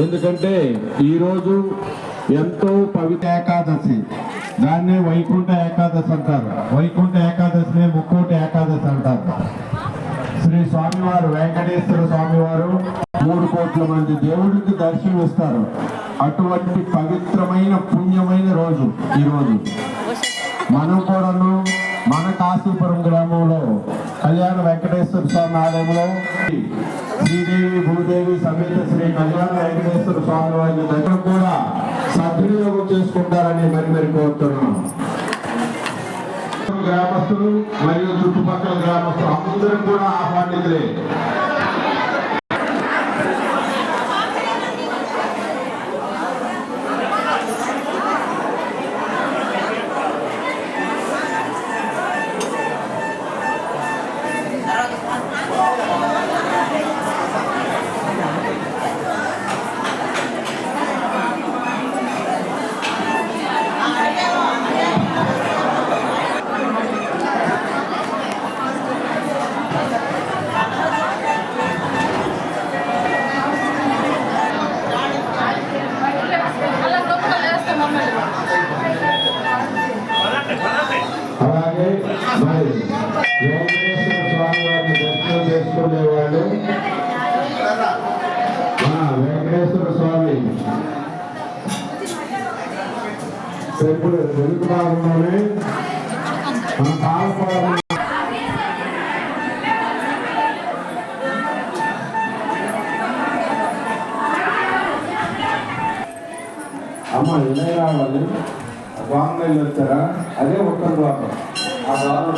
ఎందుకంటే ఈరోజు ఎంతో పవిత్ర ఏకాదశి, దాన్నే వైకుంఠ ఏకాదశి అంటారు. వైకుంఠ ఏకాదశినే ముక్కోటి ఏకాదశి అంటారు. శ్రీ స్వామివారు వెంకటేశ్వర స్వామివారు 3 కోట్ల మంది దేవుడికి దర్శనం ఇస్తారు. అటువంటి పవిత్రమైన పుణ్యమైన రోజు ఈరోజు. మనం కూడాను మన కాశీపురం గ్రామంలో కళ్యాణ వెంకటేశ్వర స్వామి ఆలయంలో శ్రీదేవి భూదేవి సమేత శ్రీ కళ్యాణ వెంకటేశ్వర స్వామి వారి దగ్గర కూడా సద్వినియోగం చేసుకుంటారని మరి కోరుతున్నాం. గ్రామస్తులు మరియు చుట్టుపక్కల గ్రామస్తులు అందరూ కూడా ఆహ్వానితులే. అలాగే మరి వెంకటేశ్వర స్వామి వారిని దర్శనం చేసుకునేవాళ్ళు వెంకటేశ్వర స్వామి టెంపుల్ వెనుక భాగంలోనే మన పాలపాలెం అమ్మ ఇలా రావాలి. బాంబేలో వచ్చారా? అదే ఉత్తర ద్వారం. ఆ ద్వారం